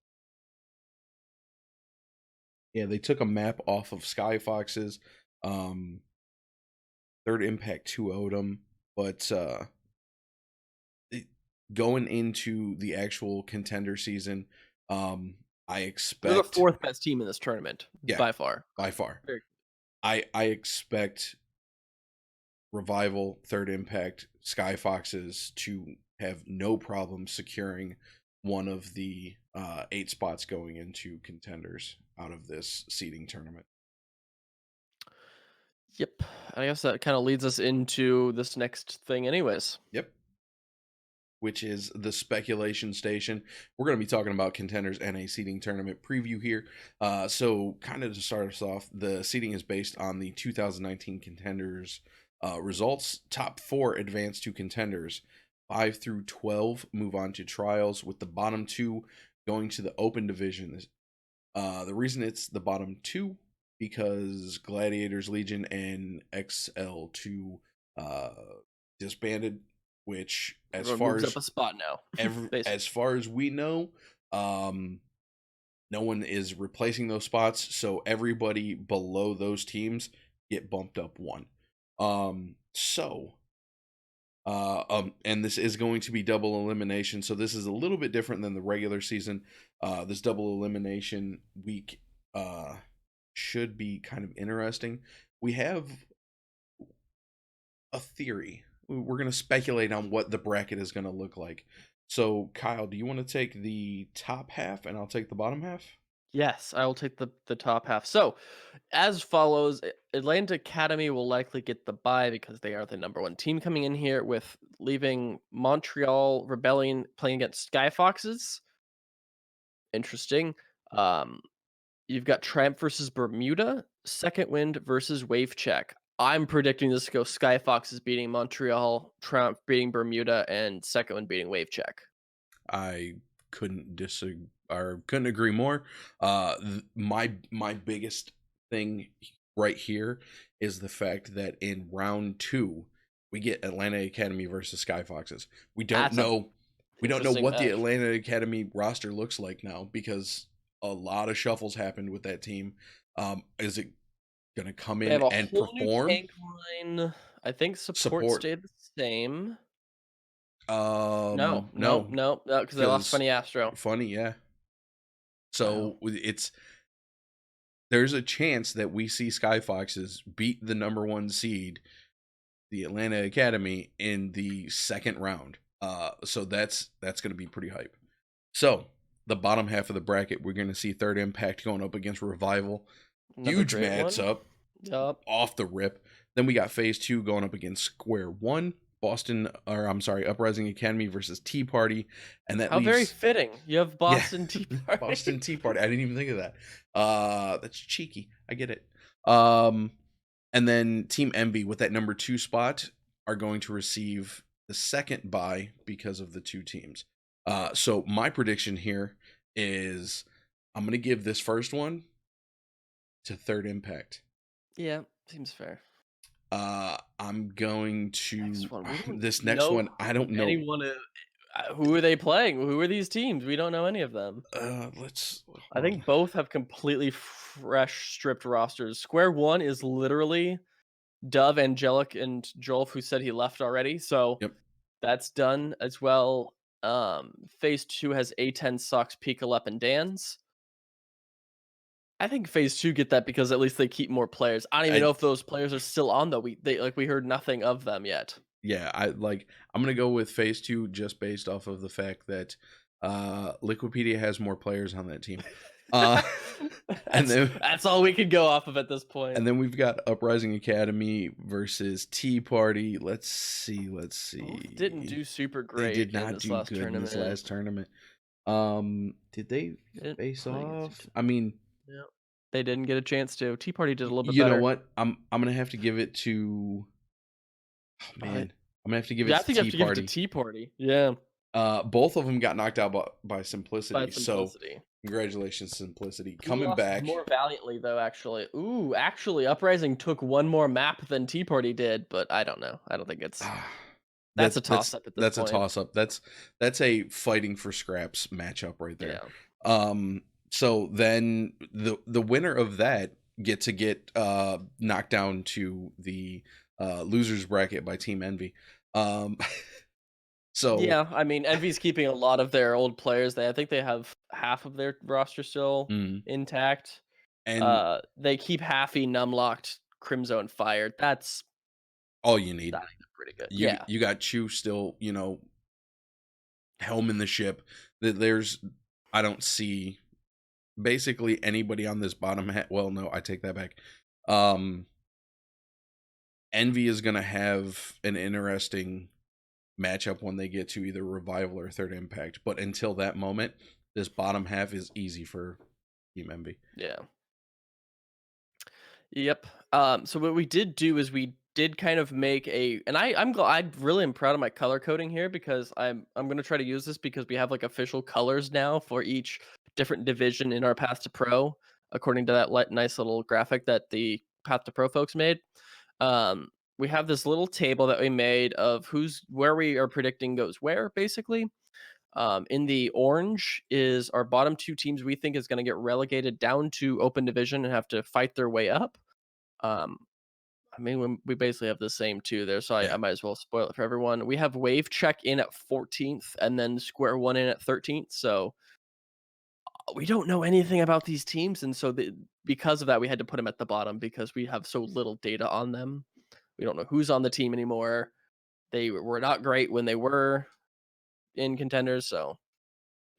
Yeah, they took a map off of Sky Foxes. Um, Third Impact 2-0'd them, but it- going into the actual contender season, I They're the expect, fourth best team in this tournament yeah, by far. by far, Very I expect Revival, Third Impact, Sky Foxes to have no problem securing one of the 8 spots going into contenders out of this seeding tournament. Yep. I guess that kind of leads us into this next thing, anyways. Yep. Which is the speculation station. We're going to be talking about contenders and a seeding tournament preview here. So, kind of to start us off, the seeding is based on the 2019 contenders results. Top 4 advance to contenders. 5 through 12 move on to trials, with the bottom 2 going to the open division. The reason it's the bottom 2 because Gladiators Legion and XL2 disbanded, which Everyone moves up a spot now. Basically. as far as we know, no one is replacing those spots, so everybody below those teams get bumped up 1. And this is going to be double elimination, so this is a little bit different than the regular season. This double elimination week should be kind of interesting. We have a theory. We're going to speculate on what the bracket is going to look like. So, Kyle, do you want to take the top half and I'll take the bottom half? Yes, I will take the top half. So, as follows, Atlanta Academy will likely get the bye because they are the number 1 team coming in here, with leaving Montreal Rebellion playing against Sky Foxes. Interesting. Um, you've got Triumph versus Bermuda, Second Wind versus Wave Check. I'm predicting this to go Sky Foxes beating Montreal, Triumph beating Bermuda, and Second Wind beating Wave Check. I couldn't disagree or couldn't agree more. My biggest thing right here is the fact that in round 2 we get Atlanta Academy versus Sky Foxes. We don't That's a know interesting what the match. Atlanta Academy roster looks like now because a lot of shuffles happened with that team. Is it gonna come They in have a and whole new perform? tank line. I think support Support? stayed the same. No, No, because they lost because Funny Astro. funny, yeah. Wow. So there's a chance that we see Sky Foxes beat the number 1 seed, the Atlanta Academy, in the second round. So that's going to be pretty hype. So the bottom half of the bracket, we're going to see Third Impact going up against Revival. Another Huge great one. matchup Yup. off the rip. Then we got Phase 2 going up against Square 1. Uprising Academy versus Tea Party, and that How very leaves fitting. You have yeah, Boston Tea Party. Boston Tea Party. I didn't even think of that. That's cheeky. I get it. And then Team Envy with that number 2 spot are going to receive the second bye because of the 2 teams. So my prediction here is I'm going to give this first one to Third Impact. Yeah, seems fair. I'm going to Next one. We don't this next know one. I don't know. anyone. Who are they playing? Who are these teams? We don't know any of them. Let's I hold on. think both have completely fresh stripped rosters. Square 1 is literally Dove, Angelic, and Jolf, who said he left already. So Yep. that's done as well. Phase 2 has A10, Sox, Pikalep, and Dans. I think Phase 2 get that because at least they keep more players. I don't even know if those players are still on though. We heard nothing of them yet. Yeah, I'm gonna go with Phase 2 just based off of the fact that Liquipedia has more players on that team. Uh, and then that's all we could go off of at this point. and then we've got Uprising Academy versus Tea Party. Let's see. Both didn't do super They great did in not this do last good in tournament. this last tournament. Did they Didn't face play against off? each other. I mean, Yeah. They didn't get a chance to. Tea Party did a little bit you know better. what? I'm gonna have to give it to. Oh man, I'm gonna have to give it Yeah, I to think you have Tea to give it to Party. Tea Party. Yeah, Both of them got knocked out by Simplicity. by So Simplicity. congratulations, Simplicity, Who coming lost back. more valiantly though, actually. Ooh, actually, Uprising took one more map than Tea Party did, but I don't know. I don't think it's that's a toss up at this That's a point. toss up. That's a fighting for scraps matchup right there. Yeah. So then the winner of that get knocked down to the losers bracket by Team Envy. So Yeah, I mean, Envy's keeping a lot of their old players. I think they have half of their roster still intact. and They keep Halfy, Numlocked, Crimzo, and Fired. That's all you need. pretty good. You got Chew still, helm in the ship. That I don't see basically anybody on this bottom well, no, I take that back. Envy is gonna have an interesting matchup when they get to either Revival or Third Impact, but until that moment, this bottom half is easy for Team Envy. Yeah. Yep. So what we did do is we did kind of make and I really am proud of my color coding here because I'm gonna try to use this because we have like official colors now for each different division in our Path to Pro, according to that nice little graphic that the Path to Pro folks made. We have this little table that we made of where we are predicting goes where, basically. In the orange is our bottom two teams we think is going to get relegated down to open division and have to fight their way up. Um, I mean, we basically have the same two there, so I might as well spoil it for everyone. We have Wave Check in at 14th and then Square One in at 13th. So we don't know anything about these teams, and so because of that, we had to put them at the bottom because we have so little data on them. We don't know who's on the team anymore. They were not great when they were in Contenders, so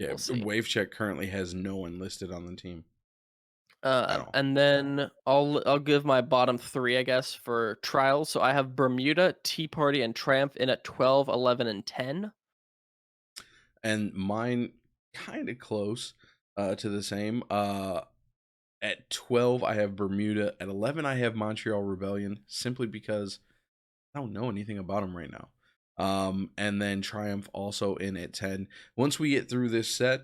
we'll see. Wave Check currently has no one listed on the team. At all. And then I'll give my bottom three, I guess, for trials. So I have Bermuda, Tea Party, and Triumph in at 12, 11, and 10. And mine kind of close to the same. At 12, I have Bermuda. At 11, I have Montreal Rebellion, simply because I don't know anything about them right now. And then Triumph also in at 10. Once we get through this set,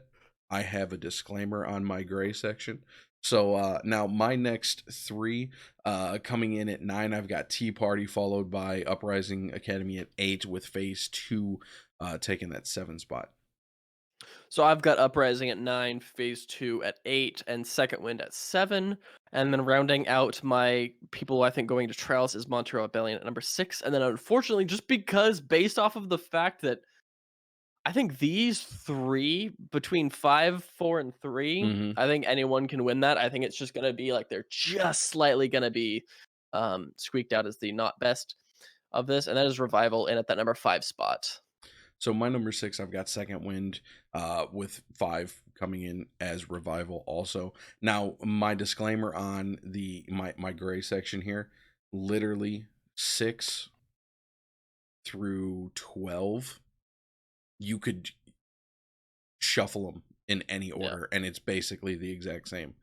I have a disclaimer on my gray section. So now my next three, coming in at 9, I've got Tea Party, followed by Uprising Academy at 8, with Phase 2 taking that 7 spot. So I've got Uprising at 9, Phase 2 at 8, and Second Wind at 7. And then rounding out my people I think going to trials is Montreal Rebellion at number 6. And then unfortunately, just because based off of the fact that I think these three, between 5, 4, and 3, I think anyone can win that. I think it's just going to be like they're just slightly going to be squeaked out as the not best of this. And that is Revival in at that number 5 spot. So my number 6, I've got Second Wind, with 5 coming in as Revival also. Now, my disclaimer on my gray section here, literally 6 through 12, you could shuffle them in any order, and it's basically the exact same.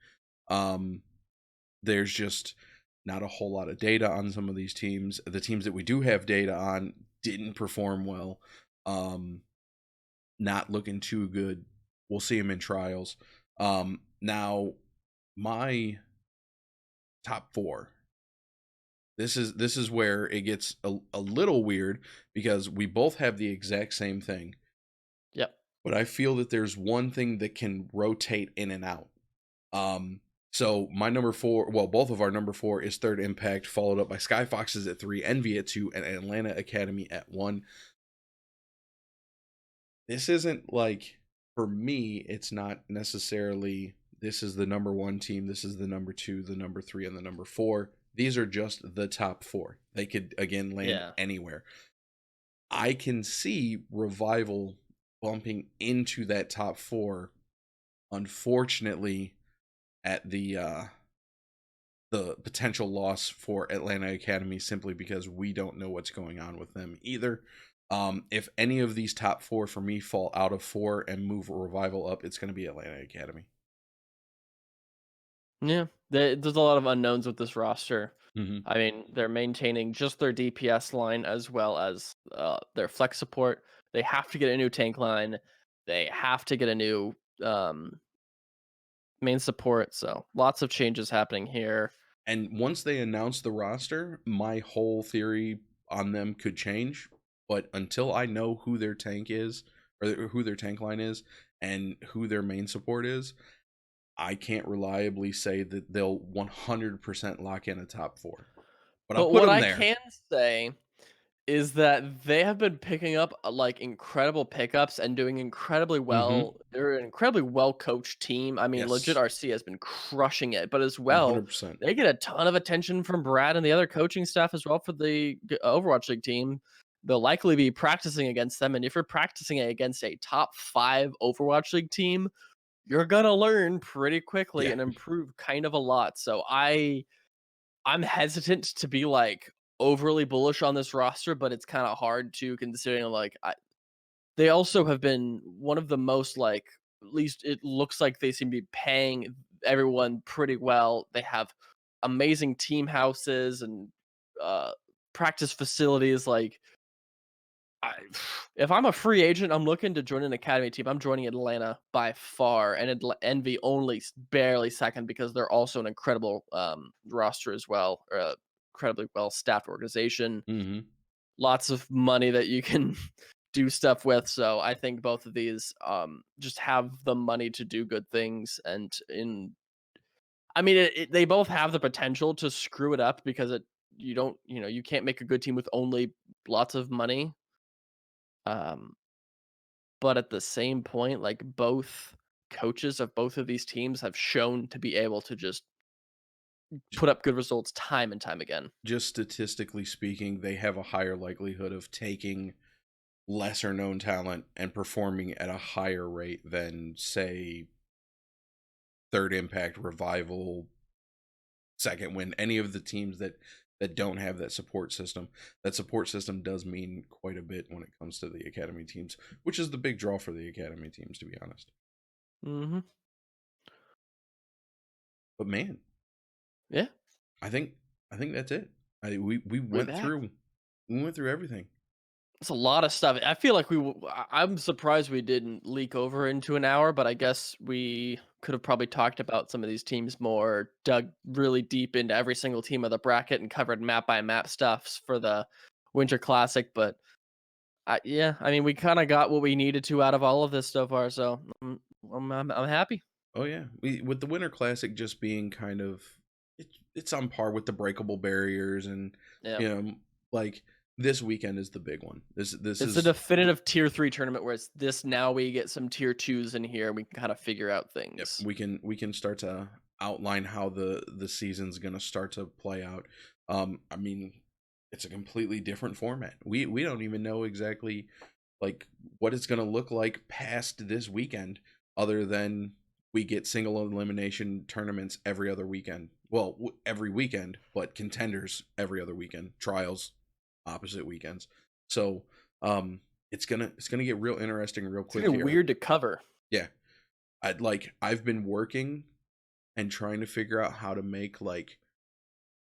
There's just not a whole lot of data on some of these teams. The teams that we do have data on didn't perform well. Not looking too good. We'll see them in trials. Now my top 4. This is where it gets a little weird because we both have the exact same thing. Yep. But I feel that there's one thing that can rotate in and out. So my number 4, well, both of our number 4 is Third Impact, followed up by Sky Foxes at 3, Envy at 2, and Atlanta Academy at 1. This isn't like, for me, it's not necessarily this is the number 1 team, this is the number 2, the number 3, and the number 4. These are just the top 4. They could, again, land anywhere. I can see Revival bumping into that top 4. Unfortunately, at the potential loss for Atlanta Academy simply because we don't know what's going on with them either. If any of these top four for me fall out of four and move Revival up, it's going to be Atlanta Academy. Yeah, there's a lot of unknowns with this roster. Mm-hmm. I mean, they're maintaining just their DPS line as well as their flex support. They have to get a new tank line. They have to get a new main support. So lots of changes happening here. And once they announce the roster, my whole theory on them could change. But until I know who their tank is, or who their tank line is, and who their main support is, I can't reliably say that they'll 100% lock in a top four. But I'll But put what them I there. can say is that they have been picking up like incredible pickups and doing incredibly Mm-hmm. well. They're an incredibly well coached team. I mean, legit Yes. RC has been crushing it, but as well, 100%. they get a ton of attention from Brad and the other coaching staff as well for the Overwatch League team. They'll likely be practicing against them, and if you're practicing against a top 5 Overwatch League team, you're gonna learn pretty quickly Yeah. and improve kind of a lot. So I'm hesitant to be like overly bullish on this roster, but it's kind of hard to considering like they also have been one of the most like at least it looks like they seem to be paying everyone pretty well. They have amazing team houses and uh practice facilities like I, if I'm a free agent, I'm looking to join an academy team. I'm joining Atlanta by far, and Envy only barely second because they're also an incredible roster as well, or a incredibly well staffed organization. Mm-hmm. Lots of money that you can do stuff with. So I think both of these just have the money to do good things, and I mean, they both have the potential to screw it up because you don't, you can't make a good team with only lots of money. Um, But at the same point, like, both coaches of both of these teams have shown to be able to just put up good results time and time again. Just statistically speaking, they have a higher likelihood of taking lesser known talent and performing at a higher rate than, say, Third Impact, Revival, Second Wind, any of the teams that don't have that support system. That support system does mean quite a bit when it comes to the academy teams, which is the big draw for the academy teams, to be honest. Mhm. But man, Yeah, I think I think that's it. We we went back. through everything. It's a lot of stuff. I feel like I'm surprised we didn't leak over into an hour, but I guess we could have probably talked about some of these teams more, dug really deep into every single team of the bracket and covered map by map stuffs for the Winter Classic, but yeah, I mean, we kind of got what we needed to out of all of this so far, so I'm happy. Oh yeah, with the Winter Classic just being kind of it's on par with the breakable barriers, and Yeah. you know, like this weekend is the big one. This It's a is definitive tier 3 tournament where it's this now we get some tier 2s in here and we can kind of figure out yep, things. we can start to outline how the season's gonna start to play out. I mean, it's a completely different format. We don't even know exactly like what it's gonna look like past this weekend, other than we get single elimination tournaments every other weekend. Well, every weekend, but contenders every other weekend, trials opposite weekends. So it's gonna get real interesting real It's quick gonna be here. weird to cover. Yeah, I've been working and trying to figure out how to make like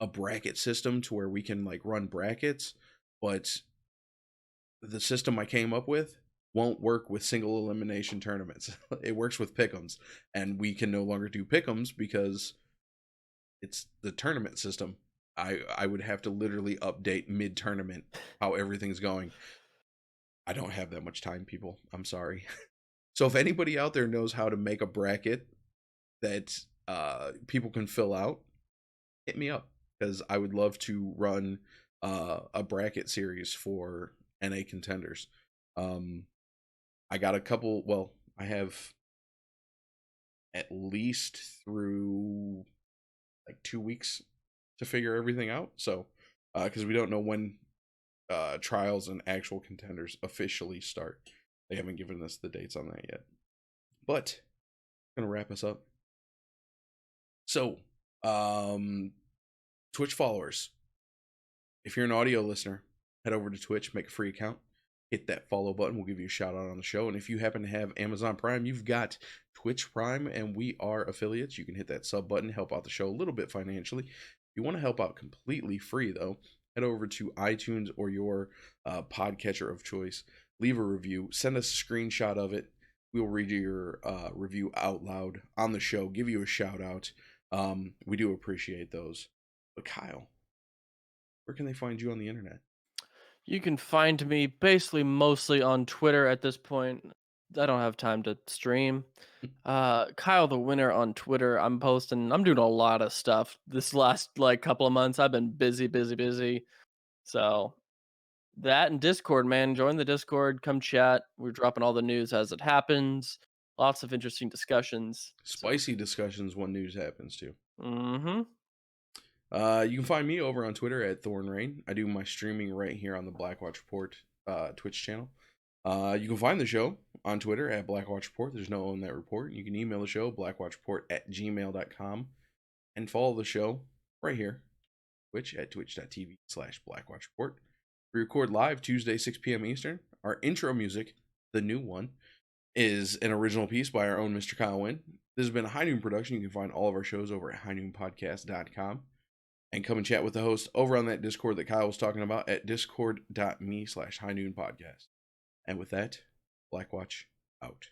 a bracket system to where we can like run brackets, but the system I came up with won't work with single elimination tournaments. It works with pick'ems, and we can no longer do pick'ems because it's the tournament system. I would have to literally update mid tournament how everything's going. I don't have that much time, people. I'm sorry. So if anybody out there knows how to make a bracket that people can fill out, hit me up because I would love to run a bracket series for NA contenders. Um, I got a couple. Well, I have at least through like 2 weeks to figure everything out. So, because we don't know when trials and actual contenders officially start, they haven't given us the dates on that yet. But gonna wrap us up. So, Twitch followers, if you're an audio listener, head over to Twitch, make a free account, hit that follow button. We'll give you a shout out on the show. And if you happen to have Amazon Prime, you've got Twitch Prime, and we are affiliates. You can hit that sub button, help out the show a little bit financially. If you want to help out completely free, though, head over to iTunes or your podcatcher of choice. Leave a review. Send us a screenshot of it. We'll read your review out loud on the show. Give you a shout out. We do appreciate those. But Kyle, where can they find you on the internet? You can find me basically mostly on Twitter at this point. I don't have time to stream. Kyle the Winner on Twitter. I'm doing a lot of stuff this last couple of months. I've been busy. So that and Discord, man. Join the Discord, come chat. We're dropping all the news as it happens. Lots of interesting discussions. Spicy discussions when news happens too. Mm-hmm. You can find me over on Twitter at ThornRain. I do my streaming right here on the Blackwatch Report Twitch channel. You can find the show on Twitter at Blackwatch Report. There's no O in that report. You can email the show, blackwatchreport@gmail.com, and follow the show right here, Twitch at twitch.tv/Blackwatch Report. We record live Tuesday, 6 p.m. Eastern. Our intro music, the new one, is an original piece by our own Mr. Kyle Wynn. This has been a High Noon production. You can find all of our shows over at highnoonpodcast.com. And come and chat with the host over on that Discord that Kyle was talking about at discord.me/highnoonpodcast. And with that, Blackwatch out.